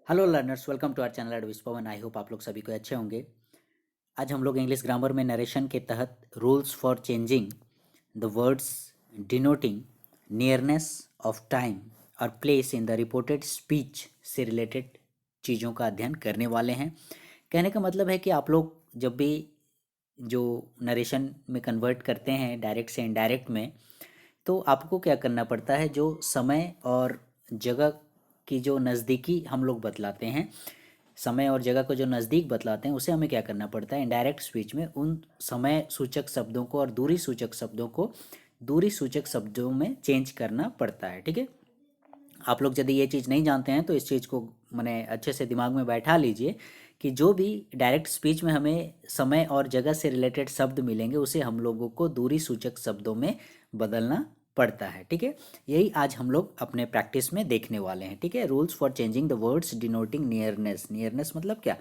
Hello learners, welcome to our channel Advis Pawan. I hope आप लोग सभी को अच्छे होंगे। आज हम लोग इंग्लिश ग्रामर में नरेशन के तहत rules for changing the words denoting nearness of time और place in the reported speech से रिलेटेड चीज़ों का अध्ययन करने वाले हैं। कहने का मतलब है कि आप लोग जब भी जो नरेशन में कन्वर्ट करते हैं डायरेक्ट से इनडायरेक्ट में, तो आपको क्या करना पड़ता है, जो समय और जगह की जो नज़दीकी हम लोग बतलाते हैं, समय और जगह को जो नज़दीक बतलाते हैं, उसे हमें क्या करना पड़ता है, इनडायरेक्ट स्पीच में उन समय सूचक शब्दों को और दूरी सूचक शब्दों को दूरी सूचक शब्दों में चेंज करना पड़ता है। ठीक है, आप लोग यदि ये चीज़ नहीं जानते हैं तो इस चीज़ को मैंने अच्छे से दिमाग में बैठा लीजिए कि जो भी डायरेक्ट स्पीच में हमें समय और जगह से रिलेटेड शब्द मिलेंगे उसे हम लोगों को दूरी सूचक शब्दों में बदलना पड़ता है। ठीक है, यही आज हम लोग अपने प्रैक्टिस में देखने वाले हैं। ठीक है, rules for changing the words denoting nearness. Nearness मतलब क्या?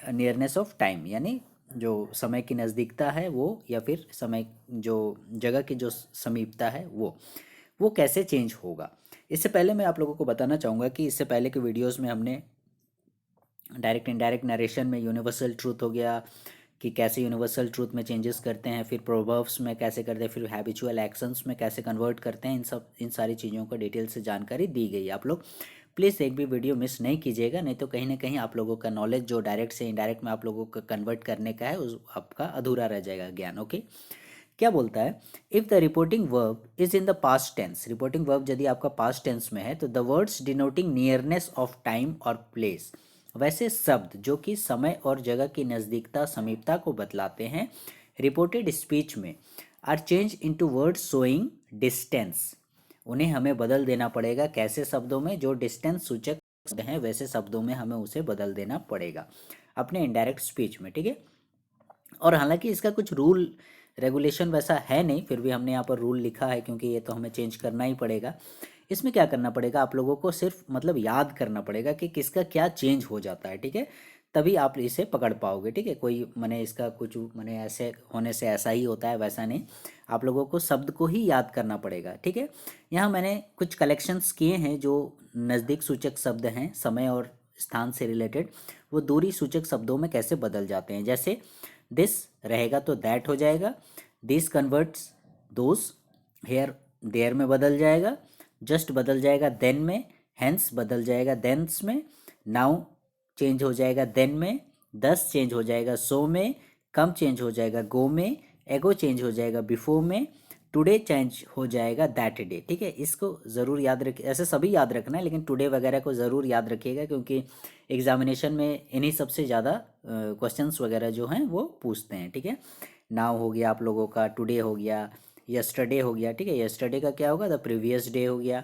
नियरनेस ऑफ टाइम, यानी जो समय की नज़दीकता है वो, या फिर समय जो जगह की जो समीपता है वो कैसे चेंज होगा। इससे पहले मैं आप लोगों को बताना चाहूँगा कि इससे पहले के वीडियोस में हमने डायरेक्ट इनडायरेक्ट नरेशन में यूनिवर्सल ट्रूथ हो गया कि कैसे यूनिवर्सल ट्रूथ में चेंजेस करते हैं, फिर प्रोवर्ब्स में कैसे करते हैं, फिर हैबिचुअल एक्शंस में कैसे कन्वर्ट करते हैं, इन सारी चीज़ों को डिटेल से जानकारी दी गई। आप लोग प्लीज़ एक भी वीडियो मिस नहीं कीजिएगा, नहीं तो कहीं ना कहीं आप लोगों का नॉलेज जो डायरेक्ट से इनडायरेक्ट में आप लोगों को कन्वर्ट करने का है उस आपका अधूरा रह जाएगा ज्ञान। ओके, क्या बोलता है? If the reporting verb is in the past tense, reporting verb यदि आपका पास्ट टेंस में है तो the words denoting nearness of time और प्लेस, वैसे शब्द जो कि समय और जगह की नज़दीकता समीपता को बतलाते हैं रिपोर्टेड स्पीच में, are change into words showing distance, उन्हें हमें बदल देना पड़ेगा। कैसे शब्दों में? जो डिस्टेंस सूचक शब्द हैं वैसे शब्दों में हमें उसे बदल देना पड़ेगा अपने इनडायरेक्ट स्पीच में। ठीक है, और हालांकि इसका कुछ रूल रेगुलेशन वैसा है नहीं, फिर भी हमने यहाँ पर रूल लिखा है क्योंकि ये तो हमें चेंज करना ही पड़ेगा। इसमें क्या करना पड़ेगा, आप लोगों को सिर्फ मतलब याद करना पड़ेगा कि किसका क्या चेंज हो जाता है। ठीक है, तभी आप इसे पकड़ पाओगे। ठीक है, कोई मैंने इसका कुछ मैंने ऐसे होने से ऐसा ही होता है वैसा नहीं, आप लोगों को शब्द को ही याद करना पड़ेगा। ठीक है, यहाँ मैंने कुछ कलेक्शंस किए हैं जो नज़दीक सूचक शब्द हैं समय और स्थान से रिलेटेड, वो दूरी सूचक शब्दों में कैसे बदल जाते हैं। जैसे दिस रहेगा तो दैट हो जाएगा, this converts those, here there में बदल जाएगा, जस्ट बदल जाएगा देन में, हैंस बदल जाएगा देंस में, नाउ चेंज हो जाएगा देन में, दस चेंज हो जाएगा सो में, कम चेंज हो जाएगा गो में, एगो चेंज हो जाएगा बिफोर में, टुडे चेंज हो जाएगा दैट डे। ठीक है, इसको ज़रूर याद रख, ऐसे सभी याद रखना है लेकिन टुडे वगैरह को ज़रूर याद रखिएगा क्योंकि एग्जामिनेशन में इन्हीं सबसे ज़्यादा क्वेश्चंस वगैरह जो हैं वो पूछते हैं। ठीक है, नाउ हो गया आप लोगों का, टुडे हो गया, यस्टरडे हो गया। ठीक है, यस्टरडे का क्या होगा? द प्रीवियस डे हो गया,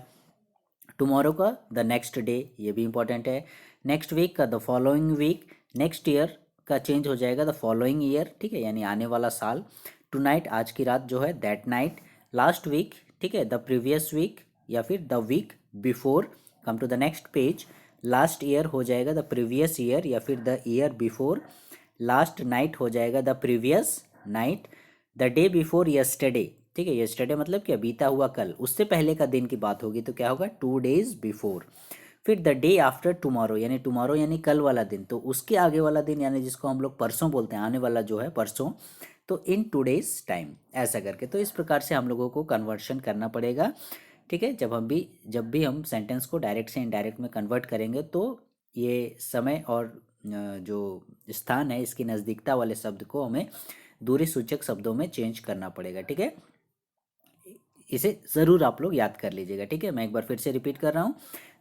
टुमारो का द नेक्स्ट डे, ये भी इंपॉर्टेंट है, नेक्स्ट वीक का the following week, next year का चेंज हो जाएगा द फॉलोइंग ईयर। ठीक है, यानी आने वाला साल, टू नाइट आज की रात जो है दैट नाइट, लास्ट वीक, ठीक है, द प्रीवियस वीक या फिर the week before. Come to the next page, last year हो जाएगा द प्रीवियस ईयर या फिर the year before, last night हो जाएगा the previous night, the day before yesterday. ठीक है, यस्टरडे मतलब क्या? बीता हुआ कल, उससे पहले का दिन की बात होगी तो क्या होगा? 2 days बिफोर। फिर द डे आफ्टर टुमारो, यानी टुमारो यानी कल वाला दिन, तो उसके आगे वाला दिन यानी जिसको हम लोग परसों बोलते हैं, आने वाला जो है परसों, तो इन 2 days टाइम, ऐसा करके। तो इस प्रकार से हम लोगों को कन्वर्शन करना पड़ेगा। ठीक है, जब भी हम सेंटेंस को डायरेक्ट से इनडायरेक्ट में कन्वर्ट करेंगे तो ये समय और जो स्थान है इसकी नज़दीकता वाले शब्द को हमें दूरी सूचक शब्दों में चेंज करना पड़ेगा। ठीक है, इसे ज़रूर आप लोग याद कर लीजिएगा। ठीक है, मैं एक बार फिर से रिपीट कर रहा हूँ,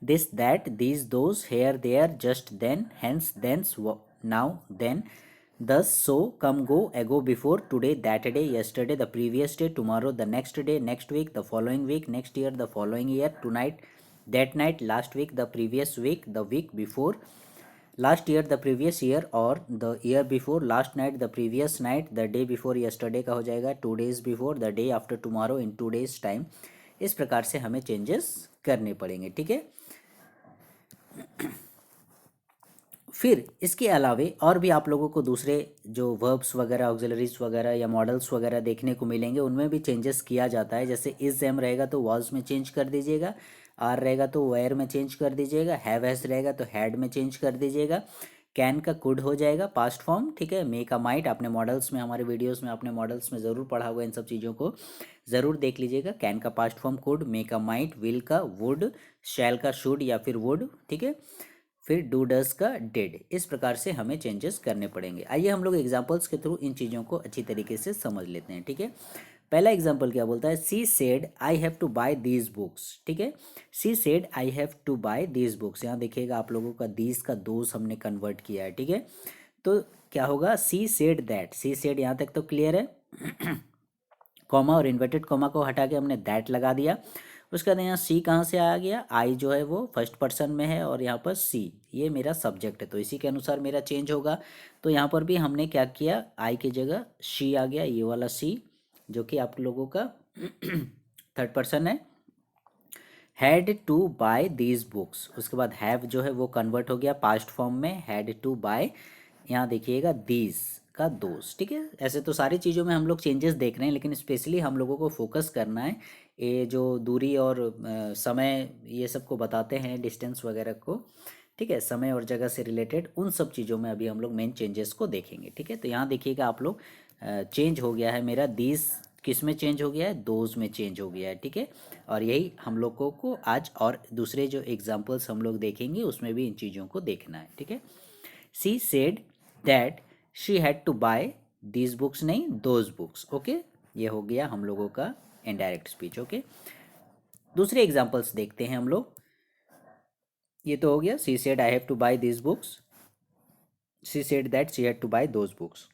this that these those here there just then hence thence now then, thus so come go ago before today that day yesterday the previous day tomorrow the next day next week the following week next year the following year tonight that night last week the previous week the week before last year the previous year और the year before, last night the previous night, the day before yesterday का हो जाएगा 2 days before, the day after tomorrow in 2 days time. इस प्रकार से हमें changes करने पड़ेंगे। ठीक है, फिर इसके अलावे और भी आप लोगों को दूसरे जो वर्ब्स वगैरह ऑक्सिलरीज वगैरह या मॉडल्स वगैरह देखने को मिलेंगे, उनमें भी चेंजेस किया जाता है। जैसे इज एम रहेगा तो वाज में चेंज कर दीजिएगा, आर रहेगा तो वेयर में चेंज कर दीजिएगा, हैव हैज रहेगा तो हैड में चेंज कर दीजिएगा, कैन का कुड हो जाएगा पास्ट फॉर्म, ठीक है। मे का माइट, आपने मॉडल्स में, हमारे वीडियोस में आपने मॉडल्स में ज़रूर पढ़ा हुआ, इन सब चीज़ों को ज़रूर देख लीजिएगा। कैन का पास्ट फॉर्म कुड, मे का माइट, विल का वुड, शैल का शुड या फिर वुड, ठीक है। फिर डू डज का डिड। इस प्रकार से हमें चेंजेस करने पड़ेंगे। आइए हम लोग एग्जांपल्स के थ्रू इन चीज़ों को अच्छी तरीके से समझ लेते हैं, ठीक है। पहला एग्जांपल क्या बोलता है, she said I have to buy these books, ठीक है। She said I have to buy these books, यहाँ देखिएगा आप लोगों का दीज का दोज हमने कन्वर्ट किया है, ठीक है। तो क्या होगा, सी सेड दैट, सी सेड यहाँ तक तो क्लियर है। कॉमा और इन्वर्टेड कॉमा को हटा के हमने दैट लगा दिया। उसके बाद यहाँ सी कहाँ से आ गया, आई जो है वो फर्स्ट पर्सन में है और यहाँ पर सी ये मेरा सब्जेक्ट है, तो इसी के अनुसार मेरा चेंज होगा। तो यहाँ पर भी हमने क्या किया, आई की जगह शी आ गया, ये वाला सी जो कि आप लोगों का थर्ड पर्सन है। Had to buy these books, उसके बाद हैव जो है वो कन्वर्ट हो गया पास्ट फॉर्म में, हैड टू बाय, यहाँ देखिएगा दीज का दोस्त, ठीक है। ऐसे तो सारी चीज़ों में हम लोग चेंजेस देख रहे हैं, लेकिन स्पेशली हम लोगों को फोकस करना है ये जो दूरी और समय ये सब को बताते हैं, डिस्टेंस वगैरह को, ठीक है, समय और जगह से रिलेटेड उन सब चीज़ों में अभी हम लोग मेन चेंजेस को देखेंगे, ठीक है। तो यहाँ देखिएगा आप लोग, चेंज हो गया है मेरा दीज, किस में चेंज हो गया है, दोज में चेंज हो गया है, ठीक है। और यही हम लोगों को आज और दूसरे जो एग्जाम्पल्स हम लोग देखेंगे उसमें भी इन चीज़ों को देखना है, ठीक है। She said that she had to buy these books, नहीं दोज बुक्स, ओके। ये हो गया हम लोगों का इनडायरेक्ट स्पीच, ओके। दूसरे एग्जाम्पल्स देखते हैं हम लोग। ये तो हो गया, she said I have to buy these books, she said that she had to buy those books.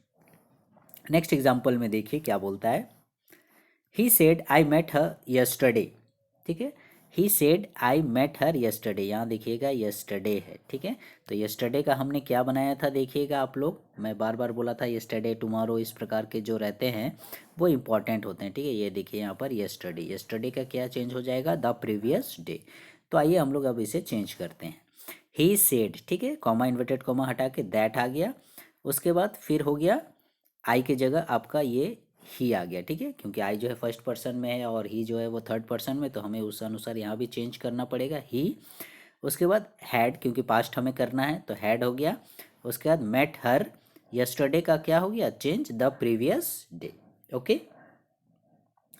Next example में देखिए क्या बोलता है, he said I met her yesterday, ठीक है। He said I met her yesterday, यहाँ देखिएगा yesterday है, ठीक है। तो यस्टरडे का हमने क्या बनाया था, देखिएगा आप लोग, मैं बार बार बोला था यस्टरडे टुमारो इस प्रकार के जो रहते हैं वो इंपॉर्टेंट होते हैं, ठीक है। ये देखिए यहाँ पर यस्टरडे, यस्टरडे का क्या चेंज हो जाएगा, द प्रीवियस डे। तो आइए हम लोग अब इसे चेंज करते हैं। ही सेड, ठीक है, कॉमा इन्वर्टेड कॉमा हटा के दैट आ गया। उसके बाद फिर हो गया आई की जगह आपका ये ही आ गया, ठीक है, क्योंकि आई जो है फर्स्ट पर्सन में है और ही जो है वो थर्ड पर्सन में, तो हमें उस अनुसार यहाँ भी चेंज करना पड़ेगा ही। उसके बाद हैड, क्योंकि पास्ट हमें करना है तो हैड हो गया। उसके बाद मेट हर यस्टरडे का क्या हो गया, change the previous day, okay.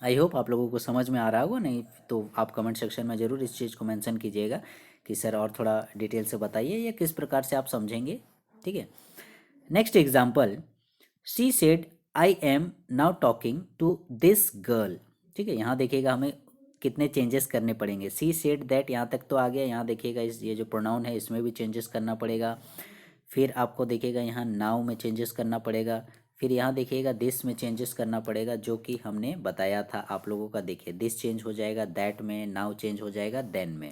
I hope आप लोगों को समझ में आ रहा होगा, नहीं तो आप कमेंट सेक्शन में ज़रूर इस चीज़ को मेंशन कीजिएगा कि सर और थोड़ा डिटेल से बताइए या किस प्रकार से आप समझेंगे, ठीक है। Next example, she said I am now talking to this girl, ठीक है। यहाँ देखिएगा हमें कितने चेंजेस करने पड़ेंगे, सी सेड दैट यहाँ तक तो आ गया, यहाँ देखिएगा इस ये जो प्रोनाउन है इसमें भी चेंजेस करना पड़ेगा। फिर आपको देखिएगा यहाँ नाउ में चेंजेस करना पड़ेगा। फिर यहाँ देखिएगा दिस में चेंजेस करना पड़ेगा जो कि हमने बताया था आप लोगों का, देखिए दिस चेंज हो जाएगा दैट में, नाउ चेंज हो जाएगा देन में।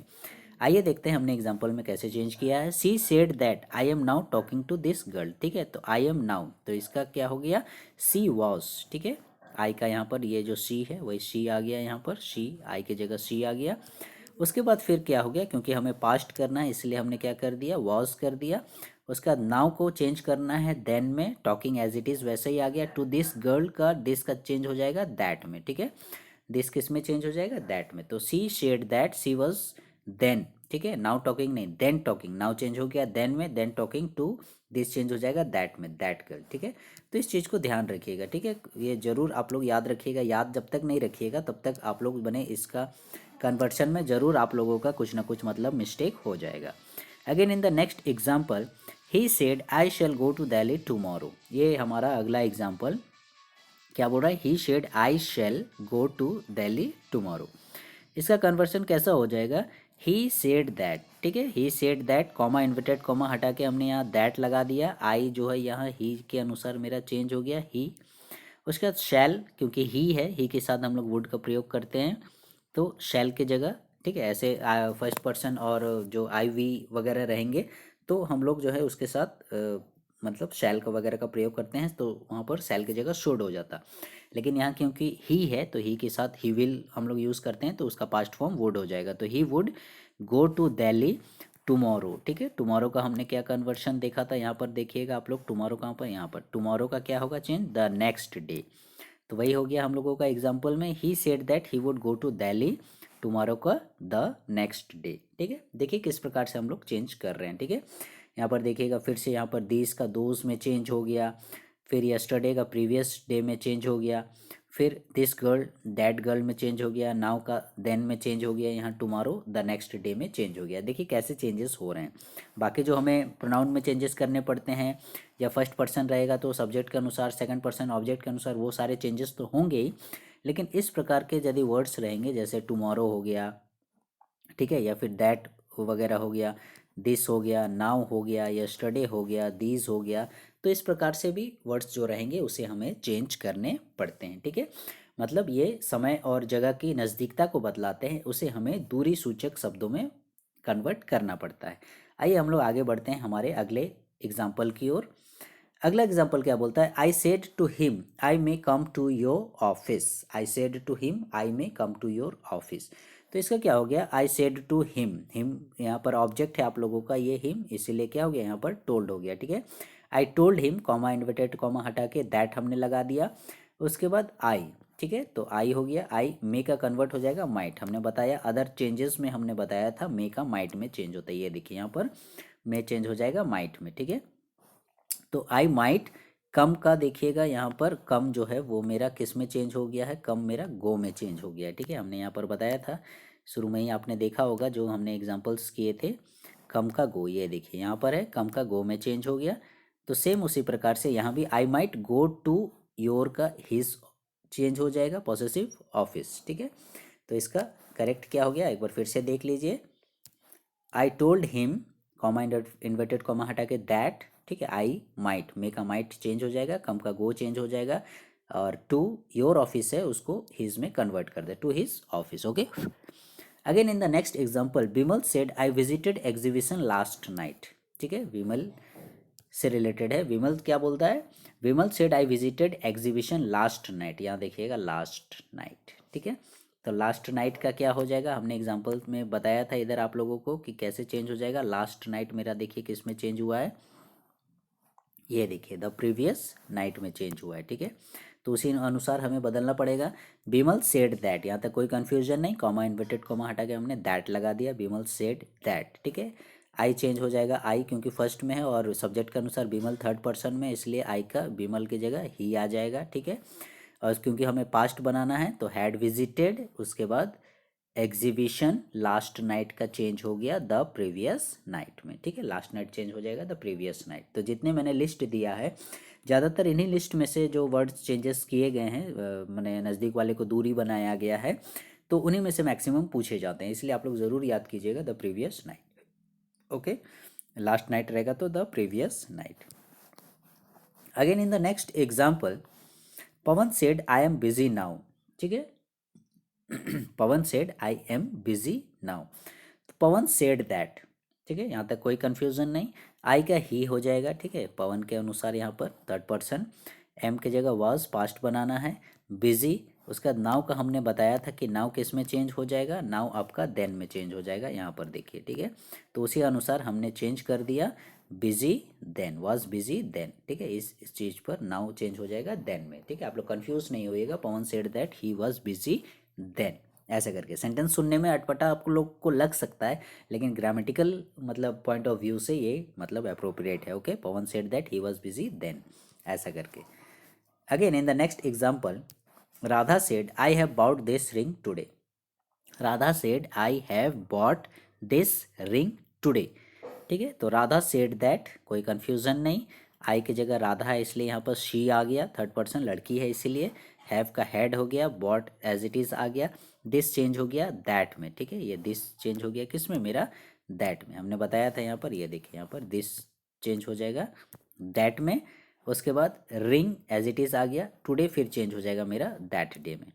आइए देखते हैं हमने एग्जाम्पल में कैसे चेंज किया है। She said that I am now talking to this girl, ठीक है। तो आई एम नाउ, तो इसका क्या हो गया, सी वॉज, ठीक है। आई का यहाँ पर ये जो सी है वही सी आ गया, यहाँ पर सी, आई की जगह सी आ गया। उसके बाद फिर क्या हो गया, क्योंकि हमें पास्ट करना है इसलिए हमने क्या कर दिया, वॉज कर दिया। उसके बाद नाउ को चेंज करना है देन में, टॉकिंग एज इट इज़ वैसे ही आ गया। टू दिस गर्ल का दिस का चेंज हो जाएगा दैट में, ठीक है। दिस किस में चेंज हो जाएगा, दैट में। तो she said that she was then, ठीक है। नाउ टॉकिंग नहीं, देन टॉकिंग, नाउ चेंज हो गया देन में, then talking to this change हो जाएगा दैट में, दैट गर्ल, ठीक है। तो इस चीज़ को ध्यान रखिएगा, ठीक है, ये जरूर आप लोग याद रखिएगा। याद जब तक नहीं रखिएगा तब तक आप लोग बने इसका कन्वर्शन में ज़रूर आप लोगों का कुछ ना कुछ मतलब मिस्टेक हो जाएगा। Again in the next example, he said I shall go to Delhi tomorrow, ये हमारा अगला एग्जाम्पल क्या बोल रहा है, he said I shall go to Delhi tomorrow. इसका कन्वर्सन कैसा हो जाएगा, ही सेड दैट, ठीक है। He said that, comma inverted comma हटा के हमने यहाँ दैट लगा दिया। आई जो है यहाँ ही के अनुसार मेरा चेंज हो गया ही। उसके बाद शैल, क्योंकि ही है, ही के साथ हम लोग वुड का प्रयोग करते हैं तो शैल की जगह, ठीक है। ऐसे फर्स्ट पर्सन और जो आई वी वगैरह रहेंगे तो हम लोग जो है उसके साथ मतलब शैल का वगैरह का प्रयोग करते हैं, तो वहाँ पर शैल की जगह शुड हो जाता। लेकिन यहाँ क्योंकि ही है तो ही के साथ ही विल हम लोग यूज़ करते हैं, तो उसका पास्ट फॉर्म वुड हो जाएगा। तो he would go to Delhi tomorrow, ठीक है। टुमारो का हमने क्या कन्वर्शन देखा था, यहाँ पर देखिएगा आप लोग, टुमारो कहाँ पर, यहाँ पर। टुमारो का क्या होगा चेंज, द नेक्स्ट डे। तो वही हो गया हम लोगों का एग्जाम्पल में, he said that he would go to Delhi tomorrow का द नेक्स्ट डे। ठीक है, देखिए किस प्रकार से हम लोग चेंज कर रहे हैं। ठीक है, यहाँ पर देखिएगा फिर से यहाँ पर दिस का दोज में चेंज हो गया, फिर यस्टरडे का प्रीवियस डे में चेंज हो गया, फिर दिस गर्ल दैट गर्ल में चेंज हो गया, नाउ का देन में चेंज हो गया, यहाँ टुमारो द नेक्स्ट डे में चेंज हो गया। देखिए कैसे चेंजेस हो रहे हैं। बाकी जो हमें प्रोनाउन में चेंजेस करने पड़ते हैं, या फर्स्ट पर्सन रहेगा तो सब्जेक्ट के अनुसार, सेकंड पर्सन ऑब्जेक्ट के अनुसार, वो सारे चेंजेस तो होंगे ही, लेकिन इस प्रकार के यदि वर्ड्स रहेंगे जैसे टुमारो हो गया, ठीक है, या फिर दैट वगैरह हो गया, दिस हो गया, नाउ हो गया, यस्टरडे हो गया, दीज हो गया, तो इस प्रकार से भी वर्ड्स जो रहेंगे उसे हमें चेंज करने पड़ते हैं। ठीक है, मतलब ये समय और जगह की नज़दीकता को बतलाते हैं, उसे हमें दूरी सूचक शब्दों में कन्वर्ट करना पड़ता है। आइए हम लोग आगे बढ़ते हैं हमारे अगले एग्जाम्पल की ओर। अगला एग्जाम्पल क्या बोलता है, I said to him I may come to your office. I said to him I may come to your office. तो इसका क्या हो गया, I said to him, him यहाँ पर ऑब्जेक्ट है आप लोगों का ये हिम, इसीलिए क्या हो गया यहाँ पर टोल्ड हो गया। ठीक है, I told him, comma inverted comma हटा के दैट हमने लगा दिया, उसके बाद आई। ठीक है, तो आई हो गया, आई मे का कन्वर्ट हो जाएगा माइट, हमने बताया अदर चेंजेस में हमने बताया था मे का माइट में चेंज होता है। ये देखिए यहाँ पर मे चेंज हो जाएगा माइट में। ठीक है, तो आई माइट कम का देखिएगा यहाँ पर कम जो है वो मेरा किस में चेंज हो गया है, कम मेरा गो में चेंज हो गया है। ठीक है, हमने यहाँ पर बताया था शुरू में ही, आपने देखा होगा जो हमने एग्जांपल्स किए थे, कम का गो, ये देखिए यहाँ पर है कम का गो में चेंज हो गया। तो सेम उसी प्रकार से यहाँ भी I might go to your का हिज चेंज हो जाएगा पॉसेसिव ऑफिस। ठीक है, तो इसका करेक्ट क्या हो गया एक बार फिर से देख लीजिए, I told him, comma inverted comma हटा के दैट। ठीक है, आई माइट, मे का माइट चेंज हो जाएगा, कम का गो चेंज हो जाएगा, और टू योर ऑफिस है उसको हिज में कन्वर्ट कर दे, to his office. Okay, again in the next example, Vimal said I visited exhibition last night. ठीक है, विमल से रिलेटेड है। विमल क्या बोलता है, Vimal said I visited exhibition last night, यहाँ देखिएगा लास्ट नाइट। ठीक है, तो लास्ट नाइट का क्या हो जाएगा, हमने एग्जांपल में बताया था इधर आप लोगों को कि कैसे चेंज हो जाएगा। लास्ट नाइट मेरा देखिए किस में चेंज हुआ है, ये देखिए द प्रीवियस नाइट में चेंज हुआ है। ठीक है, तो उसी अनुसार हमें बदलना पड़ेगा। विमल सेड दैट, यहाँ तक कोई कंफ्यूजन नहीं, कॉमा इन्वर्टेड कॉमा हटा के हमने दैट लगा दिया, विमल सेड दैट। ठीक है, आई चेंज हो जाएगा, आई क्योंकि फर्स्ट में है और सब्जेक्ट के अनुसार विमल थर्ड पर्सन में, इसलिए आई का विमल की जगह ही आ जाएगा। ठीक है, और क्योंकि हमें पास्ट बनाना है तो हैड विजिटेड, उसके बाद एग्जीबिशन लास्ट नाइट का चेंज हो गया द प्रीवियस नाइट में। ठीक है, लास्ट नाइट चेंज हो जाएगा द प्रीवियस नाइट। तो जितने मैंने लिस्ट दिया है, ज़्यादातर इन्हीं लिस्ट में से जो वर्ड्स चेंजेस किए गए हैं, मैंने नज़दीक वाले को दूरी बनाया गया है, तो उन्हीं में से मैक्सिमम पूछे जाते हैं, इसलिए आप लोग ज़रूर याद कीजिएगा the previous night. Okay, last night रहेगा तो the previous night. Again in the next example, Pawan said I am busy now. ठीक है, Pawan said I am busy now, तो पवन सेड दैट। ठीक है, यहाँ तक कोई कंफ्यूजन नहीं, आई का ही हो जाएगा। ठीक है, पवन के अनुसार यहाँ पर थर्ड पर्सन, एम के जगह वाज पास्ट बनाना है, बिजी, उसका नाउ का हमने बताया था कि नाउ किस में चेंज हो जाएगा, नाउ आपका देन में चेंज हो जाएगा यहाँ पर देखिए। ठीक है, तो उसी अनुसार हमने चेंज कर दिया, busy then, was busy then. ठीक है, इस चीज़ पर नाउ चेंज हो जाएगा देन में। ठीक है, आप लोग कंफ्यूज नहीं होइएगा, Pawan said that he was busy then, ऐसा करके। सेंटेंस सुनने में अटपटा आप लोग को लग सकता है, लेकिन ग्रामेटिकल मतलब पॉइंट ऑफ व्यू से ये मतलब अप्रोप्रिएट है। Okay, Pawan said that he was busy then, ऐसा करके। Again in the next example, Radha said I have bought this ring today. Radha said I have bought this ring today. ठीक है, तो राधा सेड दैट, कोई कंफ्यूजन नहीं, आई की जगह राधा है इसलिए यहाँ पर शी आ गया, थर्ड पर्सन लड़की है इसीलिए, हैव का हैड हो गया, बॉट एज इट इज़ आ गया, दिस चेंज हो गया दैट में। ठीक है, ये दिस चेंज हो गया किस में, मेरा दैट में, हमने बताया था यहाँ पर, ये देखिए यहाँ पर दिस चेंज हो जाएगा दैट में। उसके बाद रिंग एज इट इज़ आ गया, टुडे फिर चेंज हो जाएगा मेरा दैट डे में।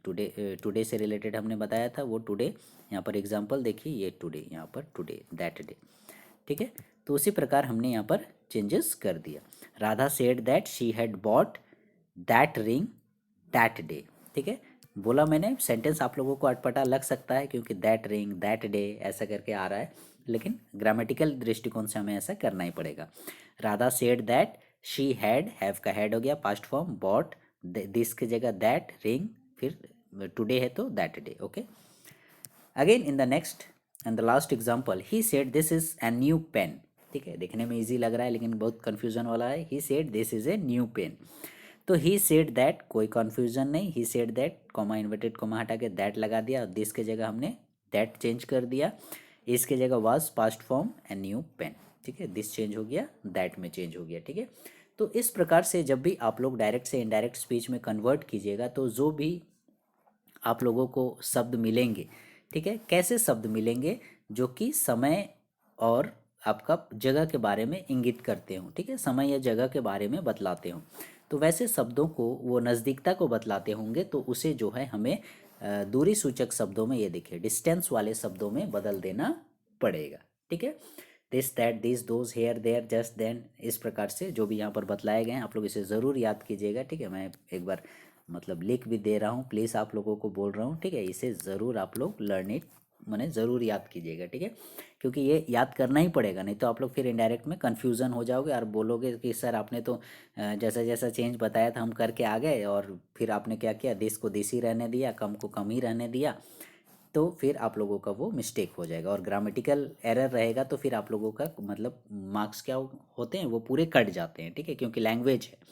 टुडे से रिलेटेड हमने बताया था वो टुडे, यहाँ पर एग्जाम्पल देखिए, ये टुडे, यहाँ पर टुडे दैट डे। ठीक है, तो उसी प्रकार हमने यहाँ पर चेंजेस कर दिया। Radha said that she had bought that ring that day. ठीक है, बोला मैंने, सेंटेंस आप लोगों को अटपटा लग सकता है क्योंकि दैट रिंग दैट डे ऐसा करके आ रहा है, लेकिन ग्रामेटिकल दृष्टिकोण से हमें ऐसा करना ही पड़ेगा। Radha said that she had, have का हैड हो गया पास्ट फॉर्म, बॉट दिस की जगह दैट रिंग, फिर टुडे है तो that day. Okay, again in the next and the last example, he said this is a new pen. ठीक है, देखने में इजी लग रहा है लेकिन बहुत कन्फ्यूजन वाला है। He said this is a new pen. तो ही सेड दैट, कोई कन्फ्यूजन नहीं। He said that, comma inverted comma हटा के दैट लगा दिया, और दिस के जगह हमने दैट चेंज कर दिया। इसके जगह was past form a new pen. ठीक है, दिस चेंज हो गया, दैट में चेंज हो गया। ठीक है, तो इस प्रकार से जब भी आप लोग डायरेक्ट से इनडायरेक्ट स्पीच में कन्वर्ट कीजिएगा तो जो भी आप लोगों को शब्द मिलेंगे, ठीक है, कैसे शब्द मिलेंगे जो कि समय और आपका जगह के बारे में इंगित करते हो। ठीक है, समय या जगह के बारे में बतलाते हो, तो वैसे शब्दों को वो नज़दीकता को बतलाते होंगे, तो उसे जो है हमें दूरी सूचक शब्दों में, ये देखिए डिस्टेंस वाले शब्दों में बदल देना पड़ेगा। ठीक है, this that this those here there just then, इस प्रकार से जो भी यहाँ पर बतलाए गए हैं आप लोग इसे ज़रूर याद कीजिएगा। ठीक है, मैं एक बार मतलब लिख भी दे रहा हूँ, प्लीज़ आप लोगों को बोल रहा हूँ। ठीक है, इसे ज़रूर आप लोग लर्न इट, मैंने ज़रूर याद कीजिएगा। ठीक है, क्योंकि ये याद करना ही पड़ेगा, नहीं तो आप लोग फिर इनडायरेक्ट में कन्फ्यूज़न हो जाओगे और बोलोगे कि सर आपने तो जैसा जैसा चेंज बताया था हम करके आ गए, और फिर आपने क्या किया, दिस को दिस ही रहने दिया, कम को कम ही रहने दिया। तो फिर आप लोगों का वो मिस्टेक हो जाएगा और ग्रामेटिकल एरर रहेगा, तो फिर आप लोगों का मतलब मार्क्स क्या होते हैं, वो पूरे कट जाते हैं। ठीक है, क्योंकि लैंग्वेज है।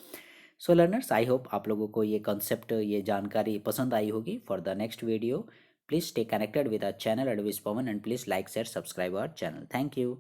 सो लर्नर्स, आई होप आप लोगों को ये कॉन्सेप्ट, ये जानकारी पसंद आई होगी। For the next video please stay connected with our channel Advis Pawan, and please like share subscribe our channel. Thank you.